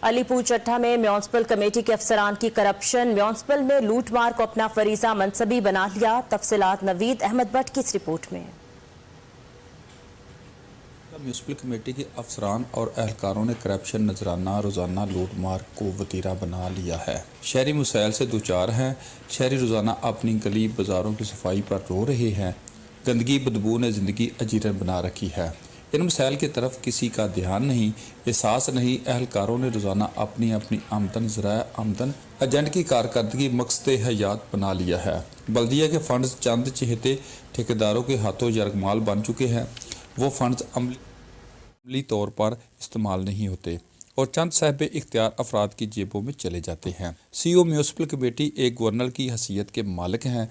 अलीपुर चट्टा में municipal committee के अफसरान की करप्शन, म्यूनिसिपल में लूट मार को अपना फरीजा मनसबी बना लिया। तफसीलात नवीद अहमद भट्ट की इस रिपोर्ट में। म्यूनिसिपल कमेटी के अफसरान और एहलकारों ने करप्शन, नजराना, रोज़ाना लूट मार को वतीरा बना लिया है। शहरी मसाइल से दो चार हैं। शहरी रोज़ाना अपनी गली बाज़ारों की सफाई पर रो रहे हैं। गंदगी बदबू ने ज़िंदगी अजीरन बना रखी है। इन मसाइल की तरफ किसी का ध्यान नहीं, एहसास नहीं। एहलकारों ने रोज़ाना अपनी अपनी आमदन, ज़राए आमदन, एजेंट की कारकर्दगी मकसद हयात बना लिया है। बल्दिया के फंड्स चंद चहेते ठेकेदारों के हाथों यरगमाल बन चुके हैं। वो फंड्स अमली तौर पर इस्तेमाल नहीं होते और चंद साहिब इख्तियार अफराद की जेबों में चले जाते हैं। सीईओ म्यूनिसिपल कमेटी एक गवर्नर की हैसियत के मालिक हैं।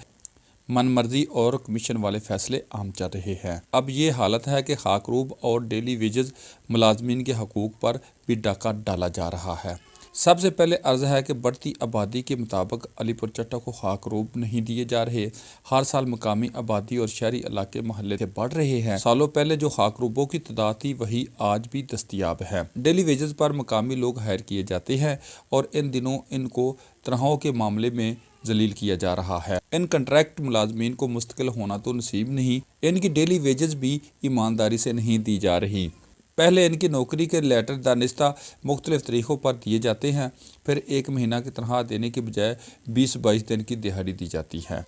मनमर्जी और कमीशन वाले फैसले आम चल रहे हैं। अब ये हालत है कि खाकरूब और डेली वेजेस मुलाजमीन के हकूक़ पर भी डाका डाला जा रहा है। सबसे पहले अर्ज़ है कि बढ़ती आबादी के मुताबिक अलीपुर चट्टा को खाकरूब नहीं दिए जा रहे। हर साल मकामी आबादी और शहरी इलाके महल्ले से बढ़ रहे हैं। सालों पहले जो खाकरूबों की तादाद थी वही आज भी दस्तियाब है। डेली वेजेस पर मकामी लोग हायर किए जाते हैं और इन दिनों इनको तनख्वाहों के मामले में जलील किया जा रहा है। इन कंट्रैक्ट मुलाजमीन को मुस्तकिल होना तो नसीब नहीं, इनकी डेली वेजेस भी ईमानदारी से नहीं दी जा रही। पहले इनकी नौकरी के लेटर दानिस्ता मुख्तलिफ तरीक़ों पर दिए जाते हैं, फिर एक महीना की तनख्वाह देने के बजाय 20-22 दिन की दिहाड़ी दी जाती है।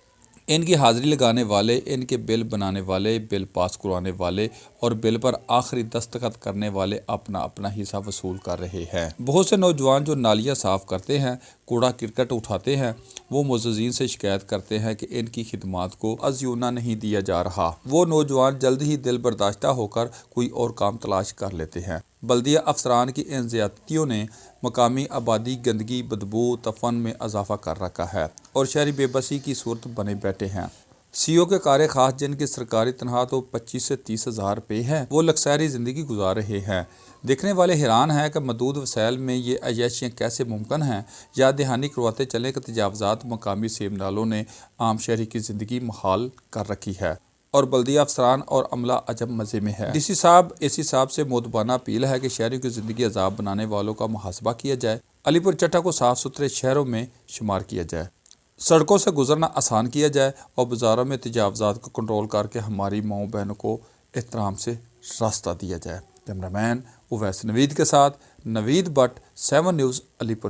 इनकी हाज़िरी लगाने वाले, इनके बिल बनाने वाले, बिल पास करवाने वाले और बिल पर आखिरी दस्तखत करने वाले अपना अपना हिस्सा वसूल कर रहे हैं। बहुत से नौजवान जो नालियाँ साफ़ करते हैं, कूड़ा करकट उठाते हैं, वो मुअज़्ज़िज़ीन से शिकायत करते हैं कि इनकी खिदमात को अज़यूना नहीं दिया जा रहा। वो नौजवान जल्द ही दिल बर्दाश्ता होकर कोई और काम तलाश कर लेते हैं। बल्दिया अफसरान की इन ज़्यादतियों ने मकामी आबादी, गंदगी, बदबू, तफन में इजाफा कर रखा है और शहरी बेबसी की सूरत बने बैठे हैं। सीईओ के कार्य खास जिनकी सरकारी तनख्वाह तो 25 से 30 हज़ार रुपये है, वो लग्जरी ज़िंदगी गुजार रहे हैं। देखने वाले हैरान हैं कि मदूद वसाइल में ये अय्याशियाँ कैसे मुमकिन हैं। याद दहानी करवाते चले कि तजावज़ात मकामी सेब नालों ने आम शहरी की ज़िंदगी मुहाल कर रखी है और बल्दिया अफसरान और अमला अजब मज़े में है। डीसी साहब, एसी साहब से मोदबाना अपील है कि शहरों की ज़िंदगी अजाब बनाने वालों का मुहासबा किया जाए। अलीपुर चट्टा को साफ़ सुथरे शहरों में शुमार किया जाए, सड़कों से गुजरना आसान किया जाए और बाज़ारों में तजावज़ात को कंट्रोल करके हमारी माओ बहनों को एहतराम से रास्ता दिया जाए। कैमरामैन उवैस नवीद के साथ नवीद भट्ट, 7 न्यूज़, अलीपुर।